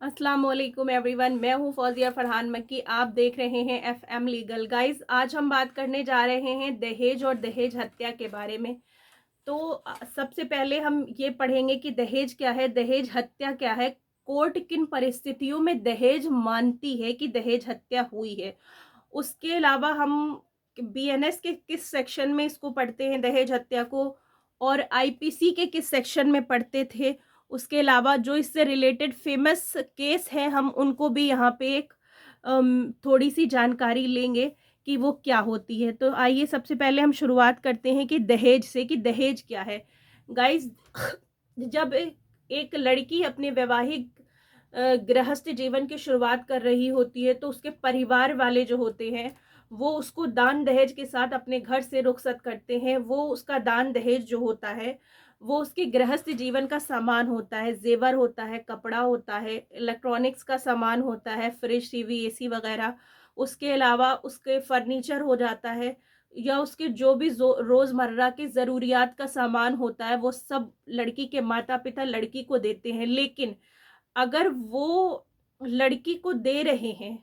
अस्सलाम वालेकुम एवरीवन, मैं हूं फौजिया फरहान मक्की। आप देख रहे हैं एफएम लीगल। गाइस, आज हम बात करने जा रहे हैं दहेज और दहेज हत्या के बारे में। तो सबसे पहले हम ये पढ़ेंगे कि दहेज क्या है, दहेज हत्या क्या है, कोर्ट किन परिस्थितियों में दहेज मानती है कि दहेज हत्या हुई है। उसके अलावा हम बीएनएस के किस सेक्शन में इसको पढ़ते हैं दहेज हत्या को, और आईपीसी के किस सेक्शन में पढ़ते थे। उसके अलावा जो इससे रिलेटेड फेमस केस है, हम उनको भी यहाँ पे एक थोड़ी सी जानकारी लेंगे कि वो क्या होती है। तो आइए सबसे पहले हम शुरुआत करते हैं कि दहेज से, कि दहेज क्या है। गाइस, जब एक लड़की अपने वैवाहिक गृहस्थ जीवन की शुरुआत कर रही होती है, तो उसके परिवार वाले जो होते हैं वो उसको दान दहेज के साथ अपने घर से रुखसत करते हैं। वो उसका दान दहेज जो होता है वो उसके गृहस्थ जीवन का सामान होता है, जेवर होता है, कपड़ा होता है, इलेक्ट्रॉनिक्स का सामान होता है, फ्रिज, टीवी, एसी वगैरह। उसके अलावा उसके फर्नीचर हो जाता है, या उसके जो भी रोजमर्रा के ज़रूरियात का सामान होता है, वो सब लड़की के माता पिता लड़की को देते हैं। लेकिन अगर वो लड़की को दे रहे हैं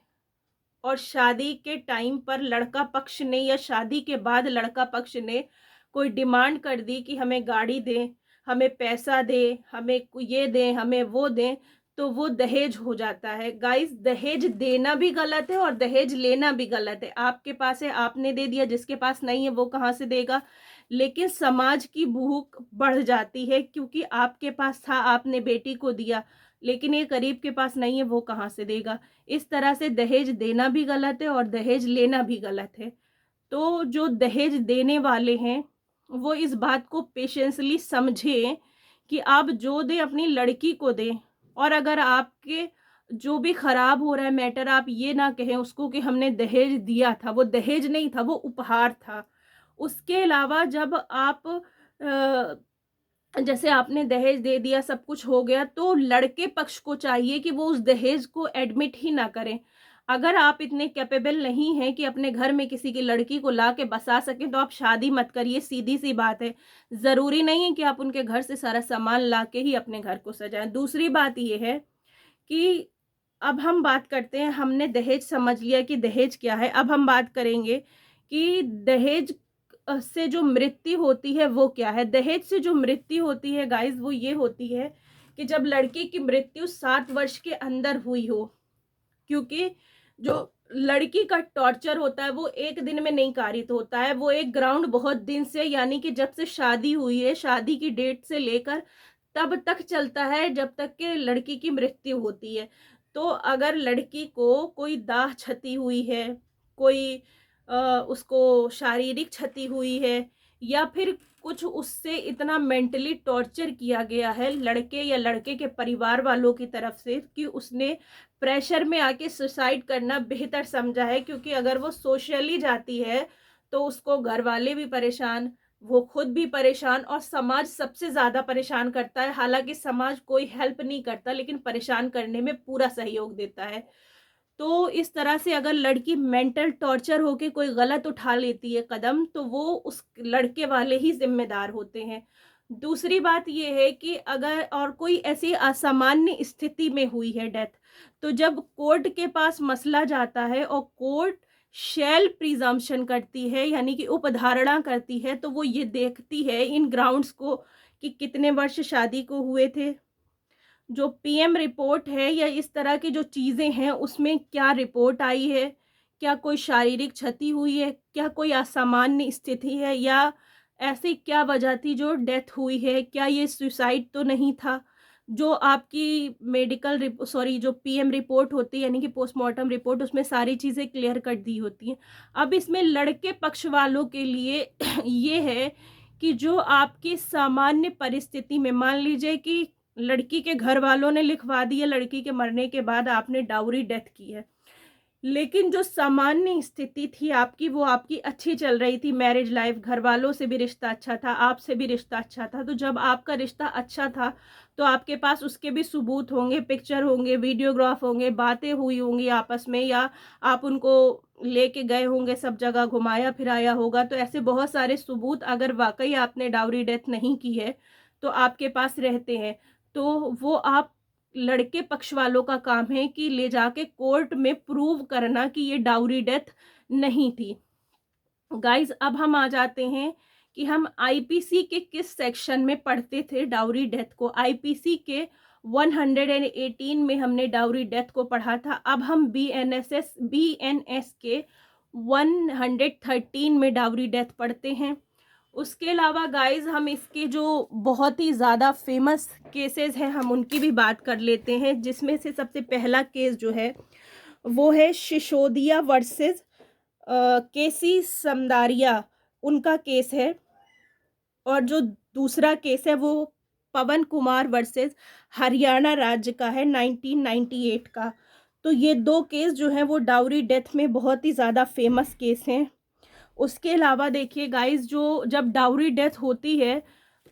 और शादी के टाइम पर लड़का पक्ष ने या शादी के बाद लड़का पक्ष ने कोई डिमांड कर दी कि हमें गाड़ी दें, हमें पैसा दें, हमें ये दें, हमें वो दें, तो वो दहेज हो जाता है। गाइस, दहेज देना भी गलत है और दहेज लेना भी गलत है। आपके पास है, आपने दे दिया, जिसके पास नहीं है वो कहाँ से देगा। लेकिन समाज की भूख बढ़ जाती है, क्योंकि आपके पास था, आपने बेटी को दिया, लेकिन ये करीब के पास नहीं है, वो कहाँ से देगा। इस तरह से दहेज देना भी गलत है और दहेज लेना भी गलत है। तो जो दहेज देने वाले हैं वो इस बात को पेशेंसली समझें कि आप जो दें अपनी लड़की को दें। और अगर आपके जो भी खराब हो रहा है मैटर, आप ये ना कहें उसको कि हमने दहेज दिया था। वो दहेज नहीं था, वो उपहार था। उसके अलावा जब आप जैसे आपने दहेज दे दिया, सब कुछ हो गया, तो लड़के पक्ष को चाहिए कि वो उस दहेज को एडमिट ही ना करें। अगर आप इतने कैपेबल नहीं हैं कि अपने घर में किसी की लड़की को ला के बसा सकें, तो आप शादी मत करिए, सीधी सी बात है। ज़रूरी नहीं है कि आप उनके घर से सारा सामान ला के ही अपने घर को सजाएं। दूसरी बात ये है कि अब हम बात करते हैं, हमने दहेज समझ लिया कि दहेज क्या है। अब हम बात करेंगे कि दहेज से जो मृत्यु होती है वो क्या है। दहेज से जो मृत्यु होती है गाइस, वो ये होती है कि जब लड़की की मृत्यु 7 वर्ष के अंदर हुई हो। क्योंकि जो लड़की का टॉर्चर होता है वो एक दिन में नहीं कारित होता है, वो एक ग्राउंड बहुत दिन से, यानी कि जब से शादी हुई है, शादी की डेट से लेकर तब तक चलता है, जब तक कि लड़की की मृत्यु होती है। तो अगर लड़की को कोई दाह क्षति हुई है, कोई उसको शारीरिक क्षति हुई है, या फिर कुछ उससे इतना मेंटली टॉर्चर किया गया है लड़के या लड़के के परिवार वालों की तरफ से कि उसने प्रेशर में आके सुसाइड करना बेहतर समझा है, क्योंकि अगर वो सोशली जाती है तो उसको घर वाले भी परेशान, वो खुद भी परेशान, और समाज सबसे ज़्यादा परेशान करता है। हालांकि समाज कोई हेल्प नहीं करता, लेकिन परेशान करने में पूरा सहयोग देता है। तो इस तरह से अगर लड़की मेंटल टॉर्चर होके कोई गलत उठा लेती है कदम, तो वो उस लड़के वाले ही जिम्मेदार होते हैं। दूसरी बात ये है कि अगर और कोई ऐसी असामान्य स्थिति में हुई है डेथ, तो जब कोर्ट के पास मसला जाता है और कोर्ट शैल प्रिजम्पशन करती है, यानी कि उपधारणा करती है, तो वो ये देखती है इन ग्राउंड्स को कि कितने वर्ष शादी को हुए थे, जो पीएम रिपोर्ट है या इस तरह की जो चीज़ें हैं उसमें क्या रिपोर्ट आई है, क्या कोई शारीरिक क्षति हुई है, क्या कोई असामान्य स्थिति है, या ऐसी क्या वजह थी जो डेथ हुई है, क्या ये सुसाइड तो नहीं था। जो आपकी जो पीएम रिपोर्ट होती है, यानी कि पोस्टमार्टम रिपोर्ट, उसमें सारी चीज़ें क्लियर कर दी होती हैं। अब इसमें लड़के पक्ष वालों के लिए ये है कि जो आपकी सामान्य परिस्थिति में, मान लीजिए कि लड़की के घर वालों ने लिखवा दिया लड़की के मरने के बाद आपने डाउरी डेथ की है, लेकिन जो सामान्य स्थिति थी आपकी, वो आपकी अच्छी चल रही थी, मैरिज लाइफ, घर वालों से भी रिश्ता अच्छा था, आपसे भी रिश्ता अच्छा था। तो जब आपका रिश्ता अच्छा था तो आपके पास उसके भी सबूत होंगे, पिक्चर होंगे, वीडियोग्राफ होंगे, बातें हुई होंगी आपस में, या आप उनको लेके गए होंगे, सब जगह घुमाया फिराया होगा। तो ऐसे बहुत सारे सबूत, अगर वाकई आपने डाउरी डेथ नहीं की है, तो आपके पास रहते हैं। तो वो आप लड़के पक्ष वालों का काम है कि ले जाके कोर्ट में प्रूव करना कि ये डाउरी डेथ नहीं थी। गाइज अब हम आ जाते हैं कि हम आईपीसी के किस सेक्शन में पढ़ते थे डाउरी डेथ को। आईपीसी के 118 में हमने डाउरी डेथ को पढ़ा था। अब हम बीएनएस के 113 में डाउरी डेथ पढ़ते हैं। उसके अलावा गाइज हम इसके जो बहुत ही ज़्यादा फेमस केसेस हैं हम उनकी भी बात कर लेते हैं, जिसमें से सबसे पहला केस जो है वो है सिसोदिया वर्सेस केसी समदारिया, उनका केस है। और जो दूसरा केस है वो पवन कुमार वर्सेस हरियाणा राज्य का है 1998 का। तो ये दो केस जो हैं वो डाउरी डेथ में बहुत ही ज़्यादा फेमस केस हैं। उसके अलावा देखिए गाइस, जो जब डाउरी डेथ होती है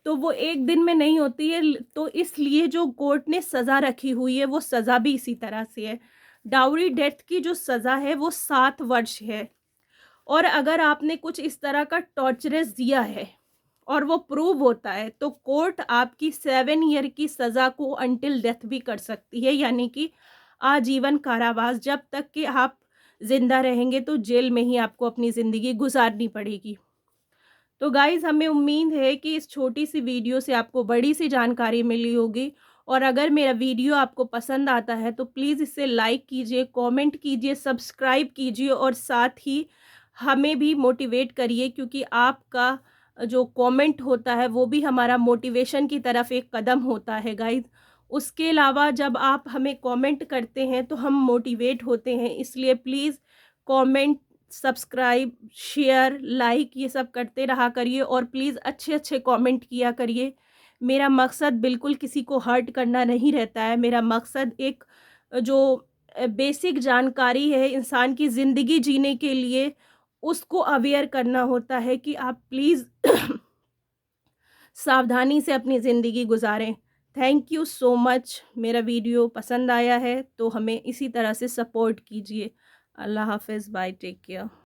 तो वो एक दिन में नहीं होती है, तो इसलिए जो कोर्ट ने सज़ा रखी हुई है वो सज़ा भी इसी तरह से है। डाउरी डेथ की जो सज़ा है वो 7 वर्ष है। और अगर आपने कुछ इस तरह का टॉर्चरस दिया है और वो प्रूव होता है तो कोर्ट आपकी 7 ईयर की सज़ा को अंटिल डेथ भी कर सकती है, यानी कि आजीवन कारावास। जब तक कि आप जिंदा रहेंगे तो जेल में ही आपको अपनी ज़िंदगी गुजारनी पड़ेगी। तो गाइज़ हमें उम्मीद है कि इस छोटी सी वीडियो से आपको बड़ी सी जानकारी मिली होगी। और अगर मेरा वीडियो आपको पसंद आता है तो प्लीज़ इसे लाइक कीजिए, कमेंट कीजिए, सब्सक्राइब कीजिए और साथ ही हमें भी मोटिवेट करिए, क्योंकि आपका जो कमेंट होता है वो भी हमारा मोटिवेशन की तरफ एक कदम होता है गाइज़। उसके अलावा जब आप हमें कमेंट करते हैं तो हम मोटिवेट होते हैं, इसलिए please comment, subscribe, share, like ये सब करते रहा करिए और प्लीज़ अच्छे अच्छे कमेंट किया करिए। मेरा मकसद बिल्कुल किसी को हर्ट करना नहीं रहता है। मेरा मकसद एक जो बेसिक जानकारी है इंसान की ज़िंदगी जीने के लिए, उसको अवेयर करना होता है कि आप प्लीज़ सावधानी से अपनी ज़िंदगी गुजारें। Thank you so much. मेरा वीडियो पसंद आया है तो हमें इसी तरह से सपोर्ट कीजिए। अल्लाह हाफ़िज़, बाय, टेक केयर।